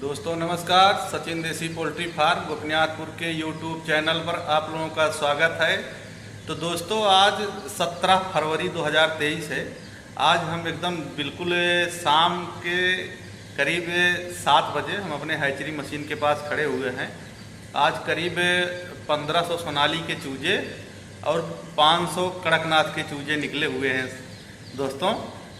दोस्तों नमस्कार। सचिन देसी पोल्ट्री फार्म गोपनीनाथपुर के यूट्यूब चैनल पर आप लोगों का स्वागत है। तो दोस्तों आज 17 फरवरी 2023 है। आज हम एकदम बिल्कुल शाम के करीब 7 बजे हम अपने हैचरी मशीन के पास खड़े हुए हैं। आज करीब 1500 सोनाली के चूजे और 500 कड़कनाथ के चूजे निकले हुए हैं दोस्तों।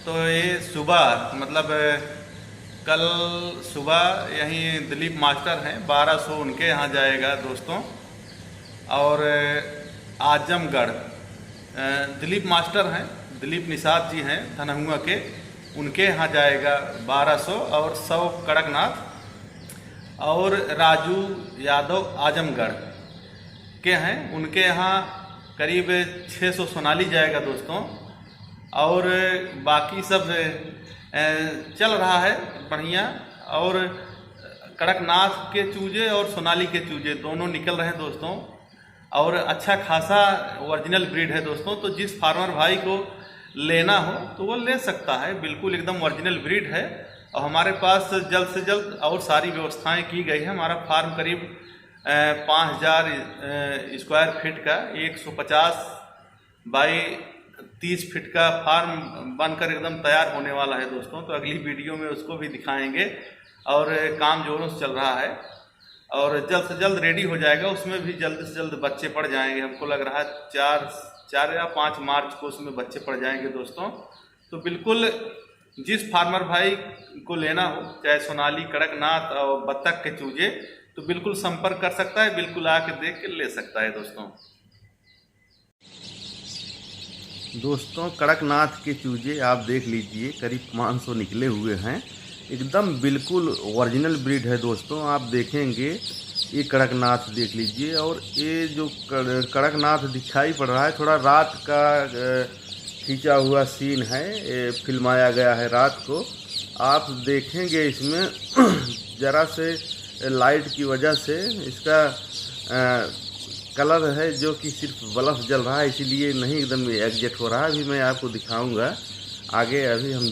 तो ये सुबह मतलब कल सुबह यहीं दिलीप मास्टर हैं 1200 उनके यहाँ जाएगा दोस्तों। और आजमगढ़ दिलीप मास्टर हैं, दिलीप निषाद जी हैं धनहुआ के, उनके यहाँ जाएगा 1200 और 100 कड़कनाथ। और राजू यादव आजमगढ़ के हैं, उनके यहाँ करीब 600 सोनाली जाएगा दोस्तों। और बाकी सब चल रहा है बढ़िया। और कड़कनाथ के चूजे और सोनाली के चूजे दोनों निकल रहे हैं दोस्तों। और अच्छा खासा ओरिजिनल ब्रीड है दोस्तों। तो जिस फार्मर भाई को लेना हो तो वो ले सकता है, बिल्कुल एकदम ओरिजिनल ब्रीड है। और हमारे पास जल्द से जल्द और सारी व्यवस्थाएं की गई है। हमारा फार्म करीब 5000 स्क्वायर फीट का 150 बाई 30 फीट का फार्म बनकर एकदम तैयार होने वाला है दोस्तों। तो अगली वीडियो में उसको भी दिखाएंगे। और काम जोरों से चल रहा है और जल्द से जल्द रेडी हो जाएगा। उसमें भी जल्द से जल्द बच्चे पड़ जाएंगे। हमको लग रहा है 4 या 5 मार्च को उसमें बच्चे पड़ जाएंगे दोस्तों। तो बिल्कुल जिस फार्मर भाई को लेना हो, चाहे सोनाली, कड़कनाथ और बत्तख के चूजे, तो बिल्कुल संपर्क कर सकता है, बिल्कुल आके देख के ले सकता है दोस्तों। कड़कनाथ के चूजे आप देख लीजिए, करीब 500 निकले हुए हैं। एकदम बिल्कुल ओरिजिनल ब्रीड है दोस्तों। आप देखेंगे ये कड़कनाथ देख लीजिए। और ये जो कड़कनाथ दिखाई पड़ रहा है, थोड़ा रात का खींचा हुआ सीन है, ये फिल्माया गया है रात को। आप देखेंगे इसमें ज़रा से लाइट की वजह से इसका कलर है जो कि सिर्फ बल्ब जल रहा है, इसीलिए नहीं एकदम एग्जैक्ट हो रहा है। अभी मैं आपको दिखाऊंगा आगे। अभी हम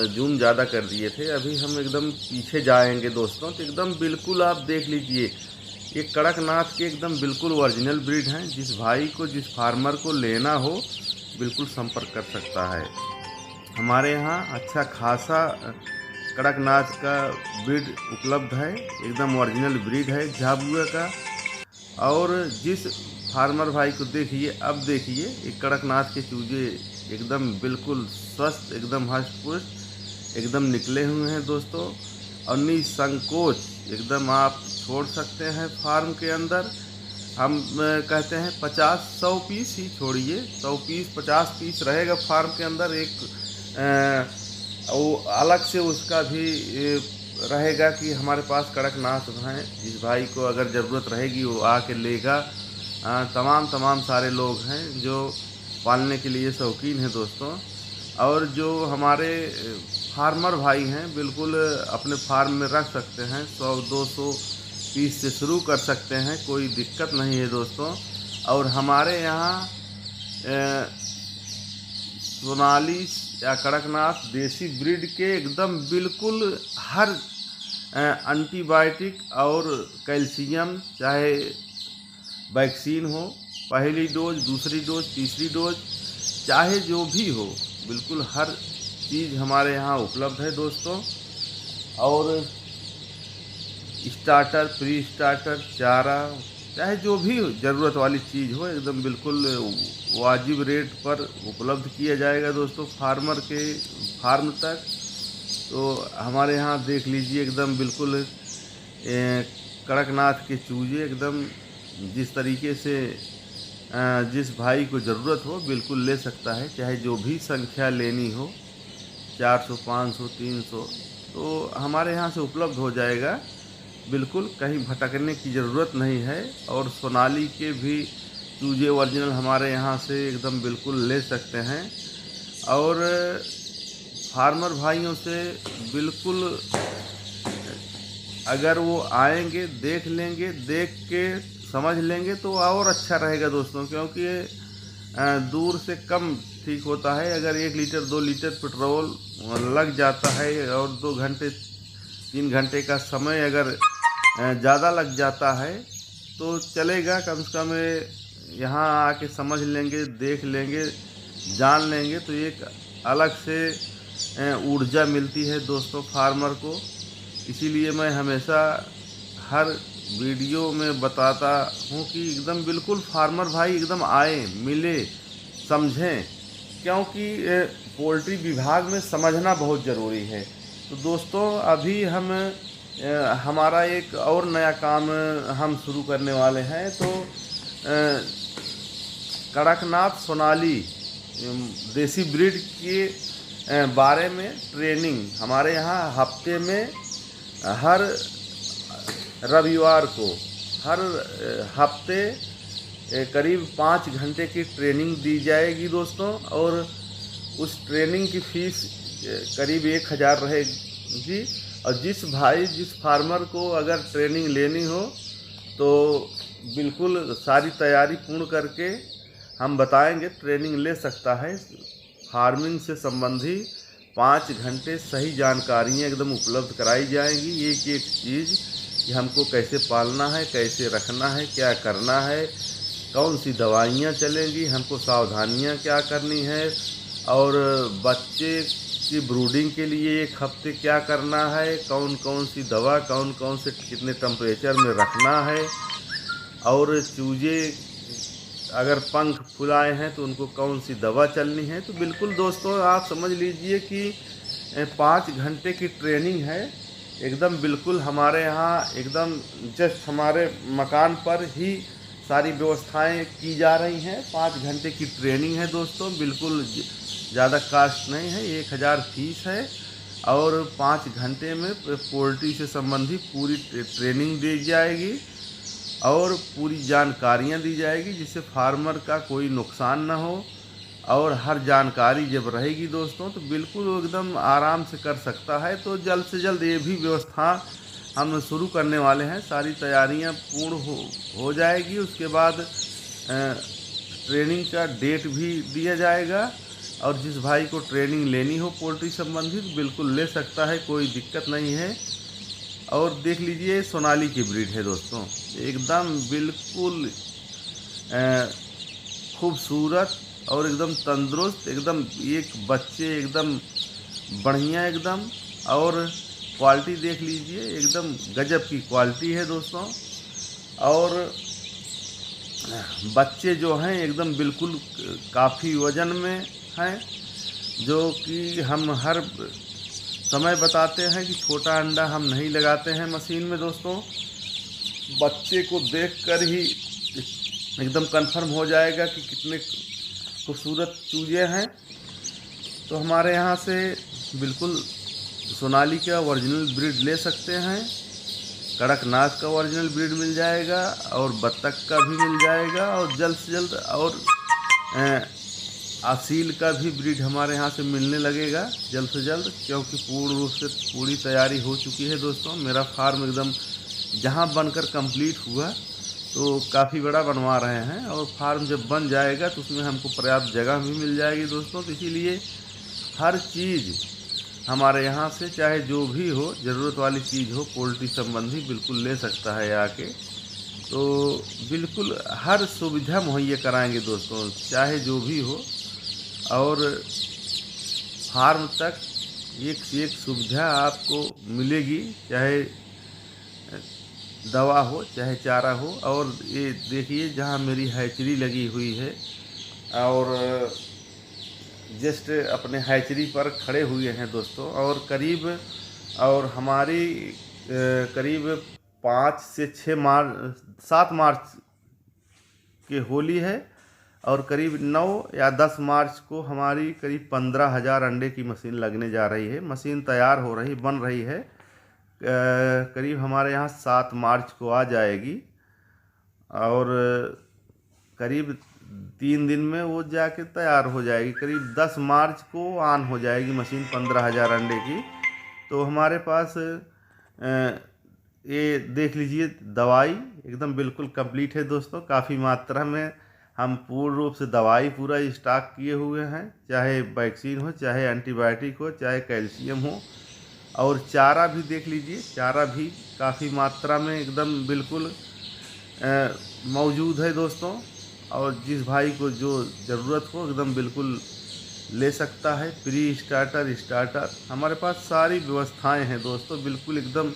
जूम ज़्यादा कर दिए थे, अभी हम एकदम पीछे जाएंगे दोस्तों। तो एकदम बिल्कुल आप देख लीजिए, ये कड़कनाथ के एकदम बिल्कुल ओरिजिनल ब्रीड हैं। जिस भाई को, जिस फार्मर को लेना हो बिल्कुल संपर्क कर सकता है। हमारे यहाँ अच्छा खासा कड़कनाथ का ब्रीड उपलब्ध है, एकदम ओरिजिनल ब्रीड है झाबुआ का। और जिस फार्मर भाई को देखिए, अब देखिए ये कड़कनाथ के चूजे एकदम बिल्कुल स्वस्थ, एकदम हष्ट-पुष्ट एकदम निकले हुए हैं दोस्तों। और निसंकोच एकदम आप छोड़ सकते हैं फार्म के अंदर। हम कहते हैं 50-100 पीस ही छोड़िए, 100 पीस 50 पीस रहेगा फार्म के अंदर। एक वो अलग से उसका भी रहेगा कि हमारे पास कड़कनाथ हैं। जिस भाई को अगर ज़रूरत रहेगी वो आके लेगा। तमाम सारे लोग हैं जो पालने के लिए शौकीन हैं दोस्तों। और जो हमारे फार्मर भाई हैं बिल्कुल अपने फार्म में रख सकते हैं, 100-200 पीस से शुरू कर सकते हैं, कोई दिक्कत नहीं है दोस्तों। और हमारे यहाँ सोनाली या कड़कनाथ देसी ब्रीड के एकदम बिल्कुल हर एंटीबायोटिक और कैल्शियम, चाहे वैक्सीन हो, पहली डोज, दूसरी डोज, तीसरी डोज, चाहे जो भी हो, बिल्कुल हर चीज़ हमारे यहाँ उपलब्ध है दोस्तों। और स्टार्टर, प्री स्टार्टर, चारा, चाहे जो भी ज़रूरत वाली चीज़ हो एकदम बिल्कुल वाजिब रेट पर उपलब्ध किया जाएगा दोस्तों फार्मर के फार्म तक। तो हमारे यहाँ देख लीजिए एकदम बिल्कुल कड़कनाथ के चूजे एकदम जिस तरीके से जिस भाई को ज़रूरत हो बिल्कुल ले सकता है, चाहे जो भी संख्या लेनी हो, 400, 500, 300, तो हमारे यहाँ से उपलब्ध हो जाएगा। बिल्कुल कहीं भटकने की ज़रूरत नहीं है। और सोनाली के भी चूजे ओरिजिनल हमारे यहाँ से एकदम बिल्कुल ले सकते हैं। और फार्मर भाइयों से बिल्कुल अगर वो आएंगे, देख लेंगे, देख के समझ लेंगे तो और अच्छा रहेगा दोस्तों। क्योंकि दूर से कम ठीक होता है। अगर 1 लीटर 2 लीटर पेट्रोल लग जाता है और 2 घंटे 3 घंटे का समय अगर ज़्यादा लग जाता है तो चलेगा। कम से कम यहाँ आके समझ लेंगे, देख लेंगे, जान लेंगे तो एक अलग से ऊर्जा मिलती है दोस्तों फार्मर को। इसीलिए मैं हमेशा हर वीडियो में बताता हूँ कि एकदम बिल्कुल फार्मर भाई एकदम आए, मिले, समझें, क्योंकि पोल्ट्री विभाग में समझना बहुत ज़रूरी है। तो दोस्तों अभी हम हमारा एक और नया काम हम शुरू करने वाले हैं। तो कड़कनाथ सोनाली देसी ब्रीड के बारे में ट्रेनिंग हमारे यहाँ हफ्ते में हर रविवार को हर हफ्ते करीब 5 घंटे की ट्रेनिंग दी जाएगी दोस्तों। और उस ट्रेनिंग की फ़ीस करीब 1000 रहेगी। और जिस फार्मर को अगर ट्रेनिंग लेनी हो तो बिल्कुल सारी तैयारी पूर्ण करके हम बताएंगे, ट्रेनिंग ले सकता है। फार्मिंग से संबंधी 5 घंटे सही जानकारियाँ एकदम उपलब्ध कराई जाएंगी, एक एक चीज़ कि हमको कैसे पालना है, कैसे रखना है, क्या करना है, कौन सी दवाइयाँ चलेंगी, हमको सावधानियाँ क्या करनी है, और बच्चे की ब्रूडिंग के लिए एक हफ्ते क्या करना है, कौन कौन सी दवा, कौन कौन से कितने टेम्परेचर में रखना है, और चूजे अगर पंख फुलाए हैं तो उनको कौन सी दवा चलनी है। तो बिल्कुल दोस्तों आप समझ लीजिए कि 5 घंटे की ट्रेनिंग है एकदम। बिल्कुल हमारे यहाँ एकदम जस्ट हमारे मकान पर ही सारी व्यवस्थाएं की जा रही हैं। 5 घंटे की ट्रेनिंग है दोस्तों, बिल्कुल ज़्यादा कास्ट नहीं है, 1000 फीस है। और 5 घंटे में पोल्ट्री से संबंधित पूरी ट्रेनिंग दी जाएगी और पूरी जानकारियाँ दी जाएगी, जिससे फार्मर का कोई नुकसान ना हो। और हर जानकारी जब रहेगी दोस्तों तो बिल्कुल वो एकदम आराम से कर सकता है। तो जल्द से जल्द ये भी व्यवस्था हम शुरू करने वाले हैं। सारी तैयारियां पूर्ण हो जाएगी। उसके बाद ट्रेनिंग का डेट भी दिया जाएगा। और जिस भाई को ट्रेनिंग लेनी हो पोल्ट्री संबंधित बिल्कुल ले सकता है, कोई दिक्कत नहीं है। और देख लीजिए सोनाली की ब्रीड है दोस्तों, एकदम बिल्कुल खूबसूरत और एकदम तंदुरुस्त, एकदम एक बच्चे एकदम बढ़िया एकदम। और क्वालिटी देख लीजिए एकदम गजब की क्वालिटी है दोस्तों। और बच्चे जो हैं एकदम बिल्कुल काफ़ी वज़न में हैं, जो कि हम हर समय बताते हैं कि छोटा अंडा हम नहीं लगाते हैं मशीन में दोस्तों। बच्चे को देखकर ही एकदम कंफर्म हो जाएगा कि कितने खूबसूरत चूजे हैं। तो हमारे यहाँ से बिल्कुल सोनाली का ओरिजिनल ब्रीड ले सकते हैं, कड़कनाथ का ओरिजिनल ब्रीड मिल जाएगा, और बत्तख का भी मिल जाएगा, और जल्द से जल्द और असील का भी ब्रीड हमारे यहाँ से मिलने लगेगा जल्द से जल्द, क्योंकि पूर्ण रूप से पूरी तैयारी हो चुकी है दोस्तों। मेरा फार्म एकदम जहाँ बनकर कंप्लीट हुआ तो काफ़ी बड़ा बनवा रहे हैं, और फार्म जब बन जाएगा तो उसमें हमको पर्याप्त जगह भी मिल जाएगी दोस्तों। तो इसीलिए हर चीज़ हमारे यहाँ से, चाहे जो भी हो, ज़रूरत वाली चीज़ हो पोल्ट्री संबंधी, बिल्कुल ले सकता है आके। तो बिल्कुल हर सुविधा मुहैया कराएंगे दोस्तों, चाहे जो भी हो। और फार्म तक एक से एक सुविधा आपको मिलेगी, चाहे दवा हो चाहे चारा हो। और ये देखिए जहाँ मेरी हैचरी लगी हुई है, और जस्ट अपने हैचरी पर खड़े हुए हैं दोस्तों। और हमारी करीब 5 से 7 मार्च के होली है, और करीब 9 या 10 मार्च को हमारी करीब 15,000 अंडे की मशीन लगने जा रही है। मशीन तैयार हो रही, बन रही है, करीब हमारे यहाँ 7 मार्च को आ जाएगी। और करीब 3 दिन में वो जाके तैयार हो जाएगी। करीब 10 मार्च को ऑन हो जाएगी मशीन 15,000 अंडे की। तो हमारे पास ये देख लीजिए दवाई एकदम बिल्कुल कंप्लीट है दोस्तों। काफ़ी मात्रा में हम पूर्ण रूप से दवाई पूरा स्टॉक किए हुए हैं, चाहे वैक्सीन हो, चाहे एंटीबायोटिक हो, चाहे कैल्शियम हो। और चारा भी देख लीजिए, चारा भी काफ़ी मात्रा में एकदम बिल्कुल मौजूद है दोस्तों। और जिस भाई को जो ज़रूरत हो एकदम बिल्कुल ले सकता है। प्री स्टार्टर, स्टार्टर, हमारे पास सारी व्यवस्थाएं हैं दोस्तों, बिल्कुल एकदम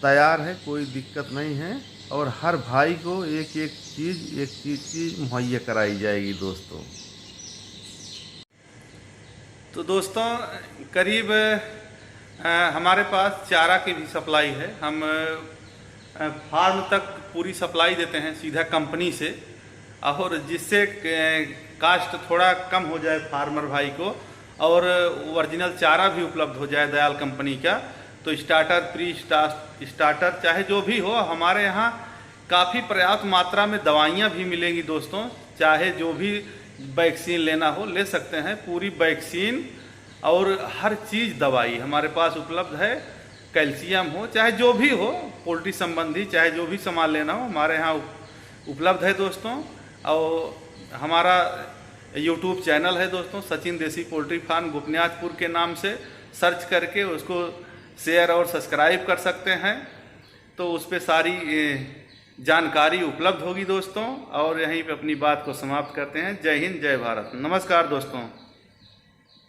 तैयार है, कोई दिक्कत नहीं है। और हर भाई को एक एक चीज़ की मुहैया कराई जाएगी दोस्तों। तो दोस्तों करीब हमारे पास चारा की भी सप्लाई है। हम फार्म तक पूरी सप्लाई देते हैं सीधा कंपनी से, और जिससे कास्ट थोड़ा कम हो जाए फार्मर भाई को, और ओरिजिनल चारा भी उपलब्ध हो जाए दयाल कंपनी का। तो स्टार्टर, प्री स्टार्टर चाहे जो भी हो, हमारे यहाँ काफ़ी पर्याप्त मात्रा में दवाइयाँ भी मिलेंगी दोस्तों। चाहे जो भी वैक्सीन लेना हो ले सकते हैं, पूरी वैक्सीन और हर चीज़ दवाई हमारे पास उपलब्ध है। कैल्शियम हो चाहे जो भी हो, पोल्ट्री संबंधी चाहे जो भी सामान लेना हो हमारे यहाँ उपलब्ध है दोस्तों। और हमारा यूट्यूब चैनल है दोस्तों, सचिन देसी पोल्ट्री फार्म गोपनीयपुर के नाम से सर्च करके उसको शेयर और सब्सक्राइब कर सकते हैं। तो उस पर सारी जानकारी उपलब्ध होगी दोस्तों। और यहीं पे अपनी बात को समाप्त करते हैं। जय हिंद, जय भारत, नमस्कार दोस्तों।